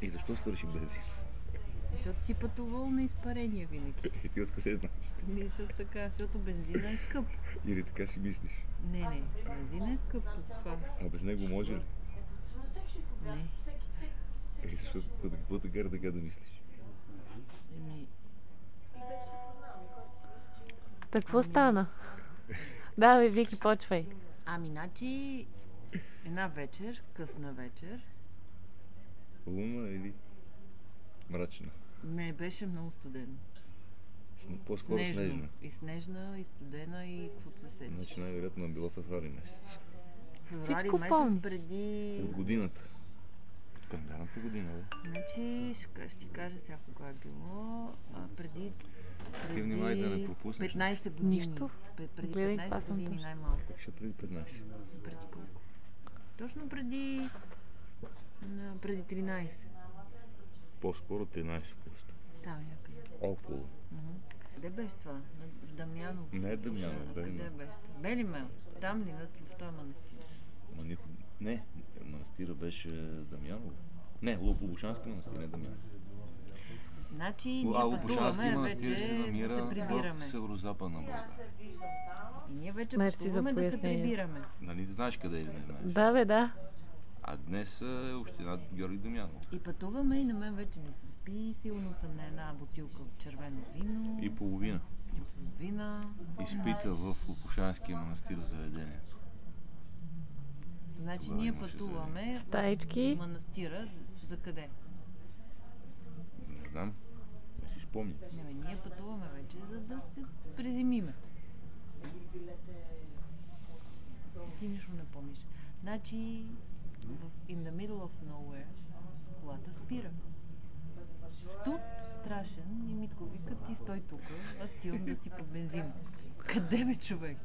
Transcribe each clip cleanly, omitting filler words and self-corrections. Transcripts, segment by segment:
И защо свърши бензин? Защото си пътувал на изпарения винаги. И ти откъде знаеш? Защото така, защото бензина е скъп. Или така си мислиш? Не, бензина е скъп за това. А без него може ли? Не. Защото какво те кара така да мислиш? Еми, Так, какво стана? Давай, Вики, почвай. значи една вечер, късна вечер, Луна или мрачна? не беше много студено. По-скоро снежна. И снежна, и студена, и каквото се сетиш. Значи най-вероятно е било февруари месец. Февруари Всичко месец помни. преди... От годината. Календарната година, бе. Значи, ще ти кажа сега кога е било. Преди внимай да не пропуснеш 15 години. Нищо. Преди Гледай, това 15 съм години точно. най-малко. Как ще преди 15? Преди колко? Точно преди 13. По-скоро 13 просто. Там някъде. Около. Къде беше това? В Дамяново. Не е Дамяново, Къде Белимел. беше това? Белимел. Там ли? В този манастир. Ма никой... Не, манастира беше Дамяново. Не, Лопушански манастир, не Дамяново. Значи ние Лопушански пътуваме манастир вече се да намира се в прибираме. северо-западна България. И ние вече Мерси за пътуваме да се пояснението. прибираме. Нали знаеш къде или не знаеш? Да, бе, да. А днес е община Георги Дамяново. И пътуваме и на мен вече ми се спи. Силно съм на една бутилка от червено вино. И половина. Половина. Изпита в Лопушанския манастир заведението. Значи Тогава ние имаше пътуваме Стаички. в манастира. За къде? Не знам. Не си спомня. Ние пътуваме вече, за да се приземиме. Ти нищо не помниш. Значи, in the middle of nowhere, колата спира. Студ страшен и Митко вика, ти стой тук, аз отивам да си по бензин. Къде бе, човек?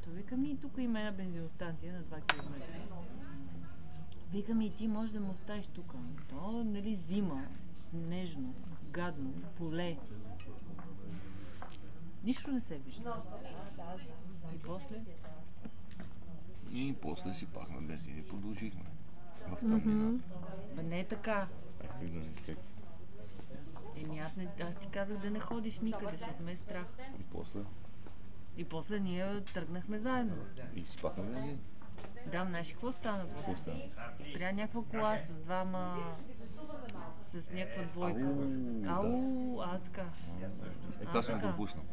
Той вика ми, тук има една бензиностанция на 2 км. Вика ми, ти можеш да ме оставиш тук. То, нали, зима, снежно, гадно, поле. Нищо не се вижда. И после? И после си пахна бензин и продължихме. В тъмнината. Бе, не е така. Как да не как? Аз ти казах да не ходиш никъде, защото ме е страх. И после? И после ние тръгнахме заедно. И си пахна бензин. Да, знаеш ли какво стана? Какво стана? Спря някаква кола с двама... с някаква двойка. Така. Това съм пропуснал.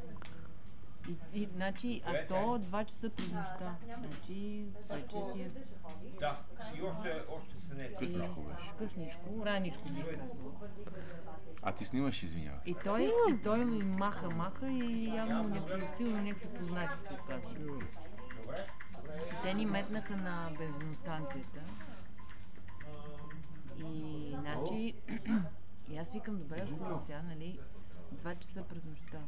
Значи, а то 2 часа през нощта. Значи, вече ти е Късничко беше. късничко, раничко бих казала. А ти снимаш, извинявай. И той ми маха и явно силно някакви познати се оказа. И те ни метнаха на бензиностанцията. И значи, и аз викам, добре, хубаво сега, нали, 2 часа през нощта.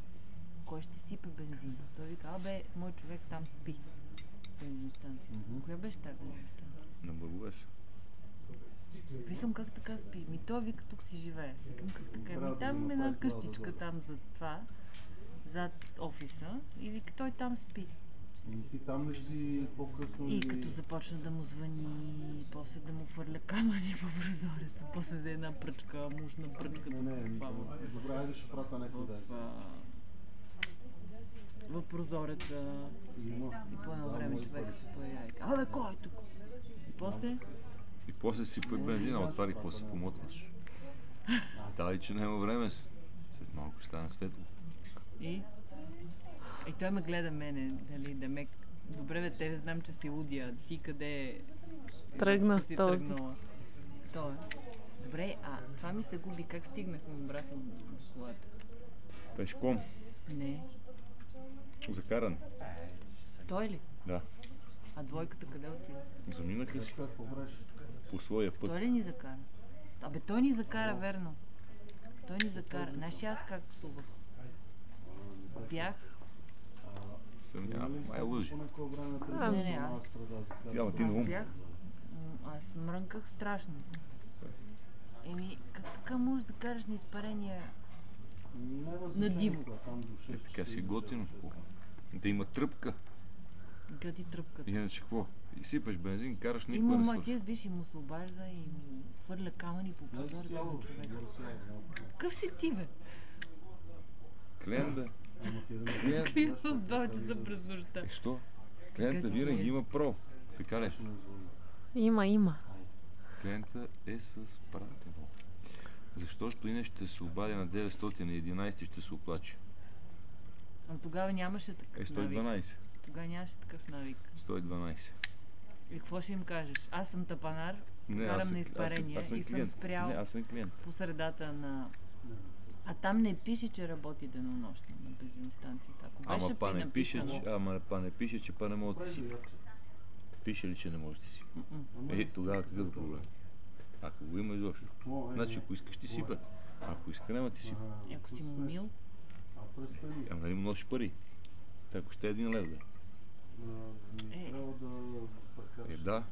Кой ще сипе бензин? Той вика, мой човек там спи. Бензиностанция. Коя беше тази бензиностанция? На Благовест. Викам, как така спи? Той вика, тук си живее. Викам, как така? Там една къщичка там зад това, зад офиса. И вика, той там спи. Ти там ли си по-късно? И като започна да му звъни, после да му хвърля камъни по прозореца, после за една пръчка, мушна пръчка. Добре, айде ще прата някъде. В прозореца. И по едно време човек се появява и казва, кой е тук? И после? И после си път бензина, отвари, какво се помотваш. Дай, че няма време. След малко ще стане светло. И той ме гледа мене, дали да ме... Добре, бе, те знам, че си лудия. Ти къде Тръгна си с този. тръгнала? Той. Добре, това ми се губи. Как стигнахме обратно в колата? Пешком. Не. Закаран. Той ли? Да. А двойката къде отида? Заминаха си по своя път. Той ли ни закара? Той ни закара, верно. Той ни закара. Знаеш ли аз как псувах? Бях. Май лъжи. Не, аз. Ти на ум. Аз мрънках страшно. Как така можеш да караш на изпарения на диво? Така си готино. Да има тръпка. Гъди тръпката. Иначе какво? И сипаш бензин, караш, никога Има не свърши. Матиас, виж, и му се обажда и ми хвърля камъни по прозореца на човека. Какъв си ти, бе? Клиент, бе. Клиент. Клиент в 2 часа през нощта. Що? Клиента винаги има про. Така ли? Има. Клиента е с право. Защо иначе ще се обадя на 911 и ще се оплаче? Но тогава нямаше такъв навик. 112. Тогава нямаше такъв навик. 112. И какво ще им кажеш? Аз съм тапанар, Не, карам на аз изпарение съм и съм клиент. спрял Не, аз съм клиент. по средата на... А там не пише, че работи денонощно на бензиностанцията. Ако беше Ама па не пише, написано, че па не може да си. Пише ли, че не може да си? м-м. Тогава какъв е проблем? Ако го има изобщо. Значи, ако искаш ти сипа. Ако иска, няма ти сипа. Ако си му мил, Ама нали му носиш пари? Ако ще е 1 лев, да. Е. Трябва да Е, прекараш. да.